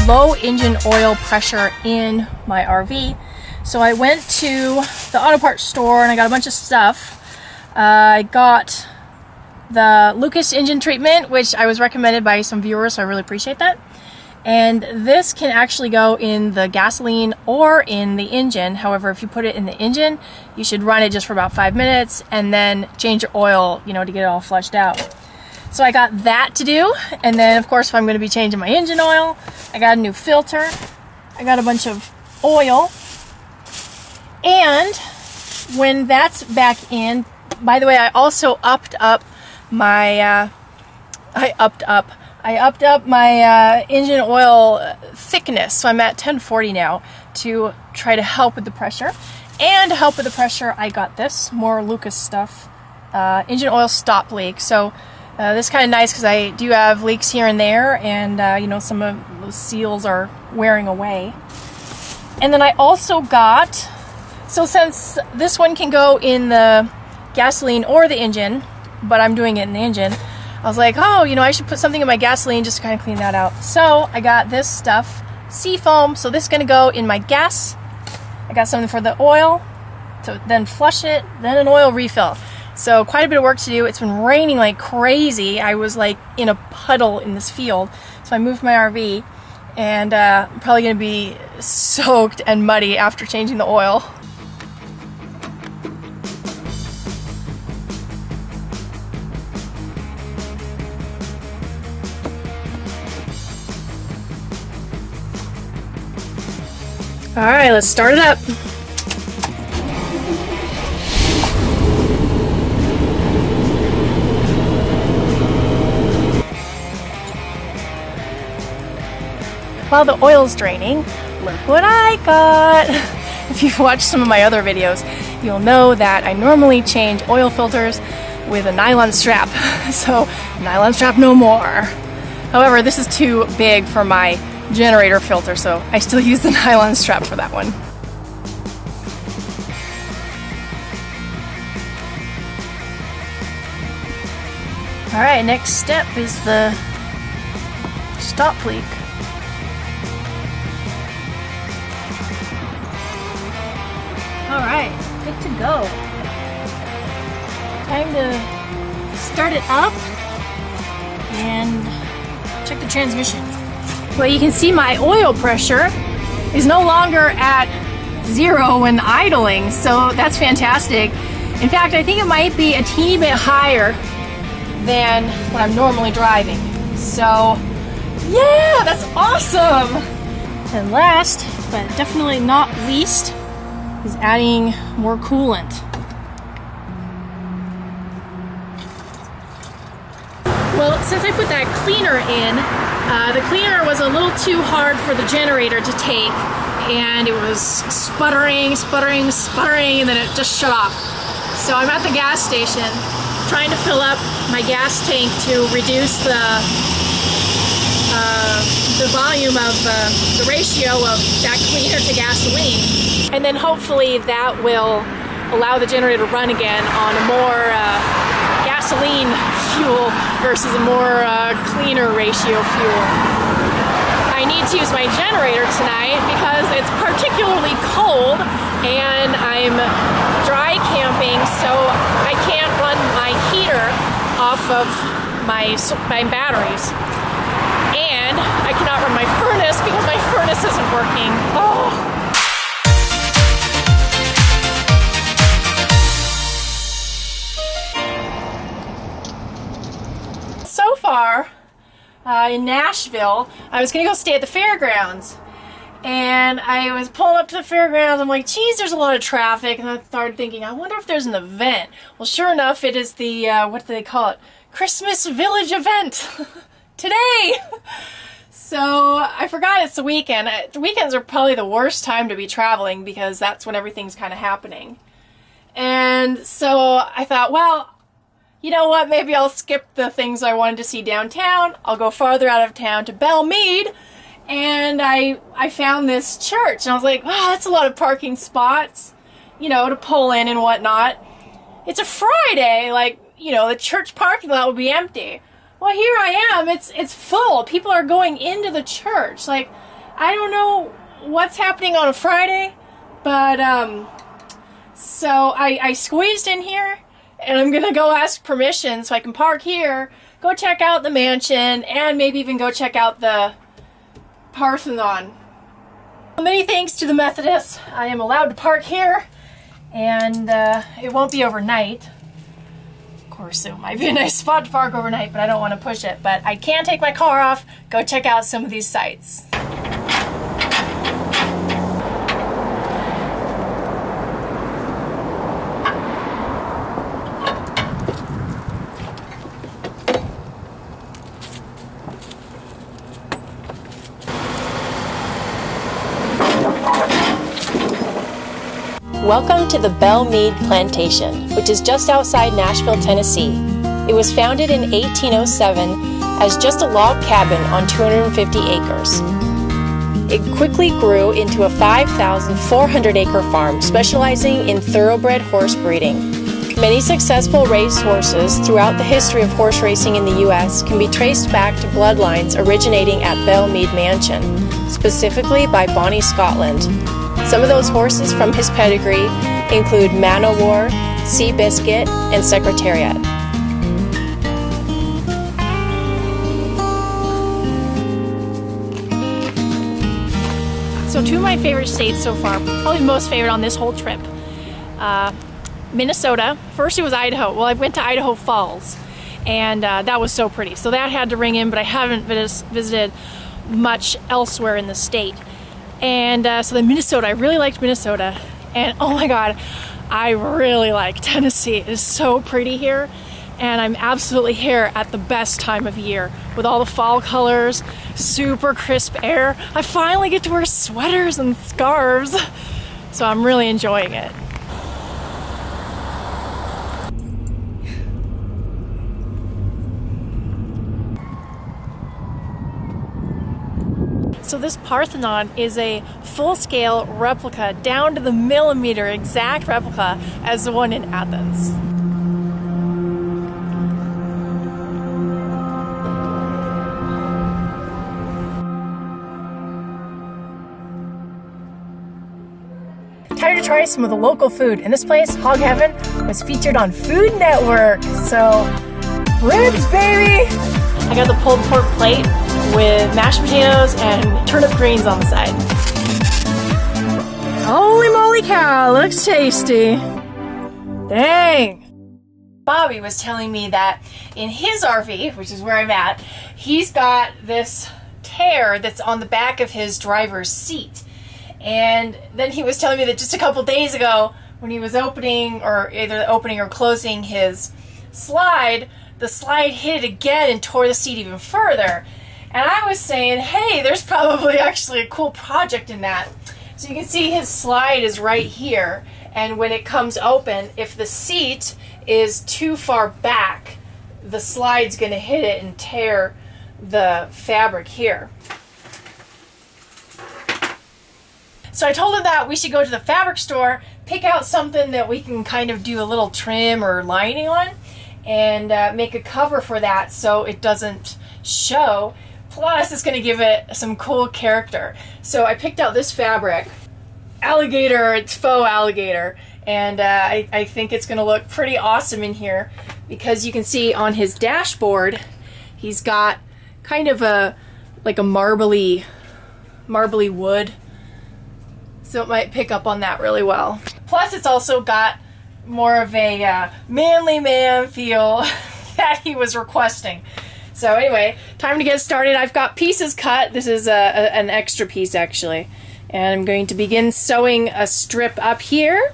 low engine oil pressure in my RV. So I went to the auto parts store and I got a bunch of stuff. I got the Lucas engine treatment, which I was recommended by some viewers, so I really appreciate that. And this can actually go in the gasoline or in the engine. However, if you put it in the engine, you should run it just for about 5 minutes and then change your oil, to get it all flushed out. So I got that to do. And then, of course, if I'm going to be changing my engine oil, I got a new filter. I got a bunch of oil. And when that's back in, by the way, I also upped up my engine oil thickness. So I'm at 1040 now to try to help with the pressure. And to help with the pressure, I got this, more Lucas stuff, engine oil stop leak. So this is kind of nice because I do have leaks here and there, and some of those seals are wearing away. And then I also got, so since this one can go in the gasoline or the engine, but I'm doing it in the engine, I was like, I should put something in my gasoline just to kind of clean that out. So I got this stuff, Seafoam. So this is going to go in my gas. I got something for the oil to then flush it, then an oil refill. So quite a bit of work to do. It's been raining like crazy. I was like in a puddle in this field. So I moved my RV, and I'm probably going to be soaked and muddy after changing the oil. All right, let's start it up. While the oil's draining, look what I got. If you've watched some of my other videos, you'll know that I normally change oil filters with a nylon strap. So, nylon strap no more. However, this is too big for my generator filter, so I still use the nylon strap for that one. Alright, next step is the stop leak. Alright, good to go. Time to start it up and check the transmission. Well, you can see my oil pressure is no longer at 0 when idling, so that's fantastic. In fact, I think it might be a teeny bit higher than when I'm normally driving. So, yeah, that's awesome! And last, but definitely not least, is adding more coolant. Well, since I put that cleaner in, the cleaner was a little too hard for the generator to take, and it was sputtering, and then it just shut off. So I'm at the gas station trying to fill up my gas tank to reduce the volume of the ratio of that cleaner to gasoline. And then hopefully that will allow the generator to run again on a more gasoline fuel versus a more cleaner ratio fuel. I need to use my generator tonight because it's particularly cold and I'm dry camping, so I can't run my heater off of my batteries. And I cannot run my furnace because my furnace isn't working. Oh. So far, in Nashville, I was going to go stay at the fairgrounds. And I was pulling up to the fairgrounds. I'm like, geez, there's a lot of traffic. And I started thinking, I wonder if there's an event. Well, sure enough, it is the, what do they call it? Christmas Village event today. So I forgot it's the weekend. The weekends are probably the worst time to be traveling because that's when everything's kind of happening. And so I thought, well, you know what, maybe I'll skip the things I wanted to see downtown. I'll go farther out of town to Belmead. And I found this church. And I was like, wow, that's a lot of parking spots, you know, to pull in and whatnot. It's a Friday, like, you know, the church parking lot will be empty. Well, here I am. It's full. People are going into the church. Like, I don't know what's happening on a Friday, but so I squeezed in here, and I'm gonna go ask permission so I can park here, go check out the mansion, and maybe even go check out the Parthenon. Many thanks to the Methodists, I am allowed to park here, and it won't be overnight. Of course, it might be a nice spot to park overnight, but I don't want to push it. But I can take my car off, go check out some of these sites. Welcome to the Belle Meade Plantation, which is just outside Nashville, Tennessee. It was founded in 1807 as just a log cabin on 250 acres. It quickly grew into a 5,400-acre farm specializing in thoroughbred horse breeding. Many successful race horses throughout the history of horse racing in the U.S. can be traced back to bloodlines originating at Belle Meade Mansion, specifically by Bonnie Scotland. Some of those horses from his pedigree include Man o' War, Seabiscuit, and Secretariat. So two of my favorite states so far, probably most favorite on this whole trip. Minnesota. First it was Idaho. Well, I went to Idaho Falls, and that was so pretty. So that had to ring in, but I haven't visited much elsewhere in the state. And so then Minnesota, I really liked Minnesota. And oh my God, I really like Tennessee. It is so pretty here. And I'm absolutely here at the best time of year with all the fall colors, super crisp air. I finally get to wear sweaters and scarves. So I'm really enjoying it. So this Parthenon is a full-scale replica, down to the millimeter exact replica as the one in Athens. Time to try some of the local food. And this place, Hog Heaven, was featured on Food Network. So, ribs, baby! I got the pulled pork plate with mashed potatoes and turnip greens on the side. Holy moly cow, looks tasty. Dang. Bobby was telling me that in his RV, which is where I'm at, he's got this tear that's on the back of his driver's seat. And then he was telling me that just a couple days ago, when he was opening, or either opening or closing his slide, the slide hit it again and tore the seat even further. And I was saying, hey, there's probably actually a cool project in that. So you can see his slide is right here. And when it comes open, if the seat is too far back, the slide's going to hit it and tear the fabric here. So I told him that we should go to the fabric store, pick out something that we can kind of do a little trim or lining on, and make a cover for that so it doesn't show. Plus, it's going to give it some cool character. So I picked out this fabric. Alligator, it's faux alligator. And I think it's going to look pretty awesome in here because you can see on his dashboard, he's got kind of like a marbly wood. So it might pick up on that really well. Plus, it's also got more of a manly man feel that he was requesting. So anyway, time to get started. I've got pieces cut. This is an extra piece actually. And I'm going to begin sewing a strip up here.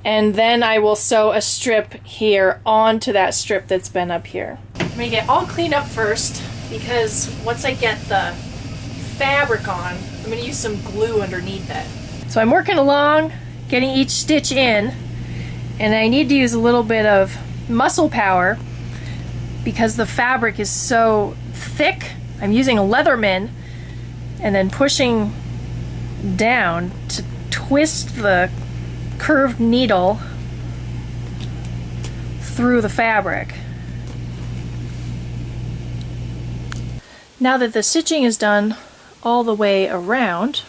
And then I will sew a strip here onto that strip that's been up here. I'm going to get all cleaned up first because once I get the fabric on, I'm going to use some glue underneath it. So I'm working along, getting each stitch in, and I need to use a little bit of muscle power because the fabric is so thick. I'm using a Leatherman and then pushing down to twist the curved needle through the fabric. Now that the stitching is done all the way around,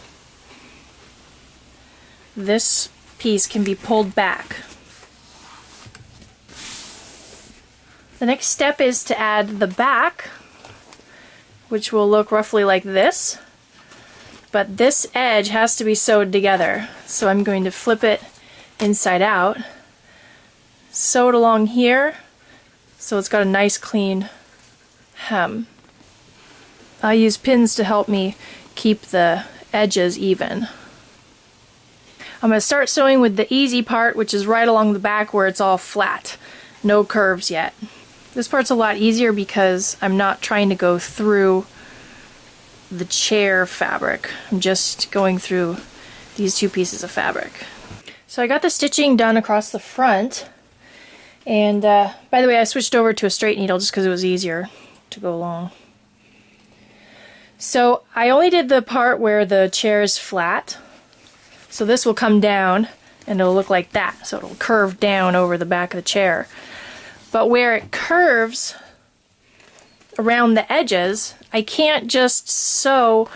this piece can be pulled back. The next step is to add the back, which will look roughly like this, but this edge has to be sewed together. So I'm going to flip it inside out, sew it along here so it's got a nice clean hem. I use pins to help me keep the edges even. I'm going to start sewing with the easy part, which is right along the back where it's all flat. No curves yet. This part's a lot easier because I'm not trying to go through the chair fabric. I'm just going through these two pieces of fabric. So I got the stitching done across the front, and by the way, I switched over to a straight needle just because it was easier to go along. So I only did the part where the chair is flat, so this will come down and it'll look like that, so it'll curve down over the back of the chair. But where it curves around the edges, I can't just sew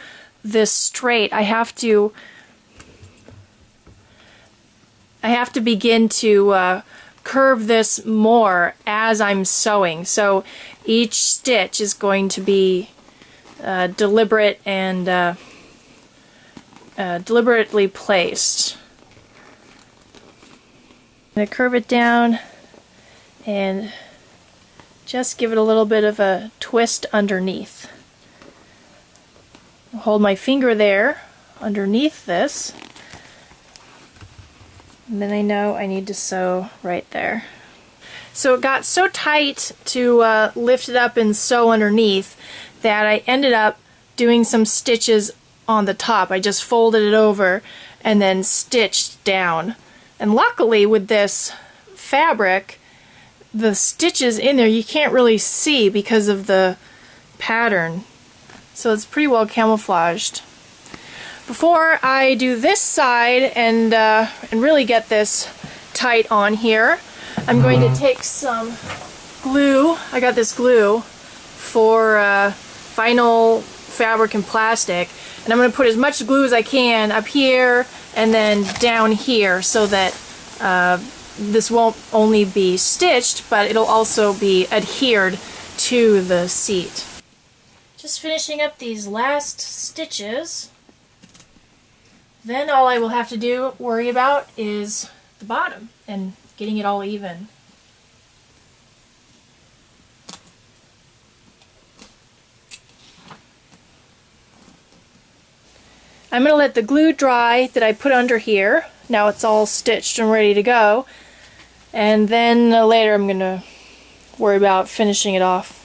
this straight. I have to begin to curve this more as I'm sewing. So each stitch is going to be deliberate and deliberately placed. I'm going to curve it down and just give it a little bit of a twist underneath. Hold my finger there underneath this, and then I know I need to sew right there. So it got so tight to lift it up and sew underneath that I ended up doing some stitches on the top. I just folded it over and then stitched down. And luckily with this fabric, the stitches in there you can't really see because of the pattern, so it's pretty well camouflaged. Before I do this side and really get this tight on here, I'm going to take some glue. I got this glue for vinyl, fabric, and plastic, and I'm going to put as much glue as I can up here and then down here so that this won't only be stitched, but it'll also be adhered to the seat. Just finishing up these last stitches. Then all I will have to worry about is the bottom and getting it all even. I'm going to let the glue dry that I put under here. Now it's all stitched and ready to go. And then later I'm going to worry about finishing it off.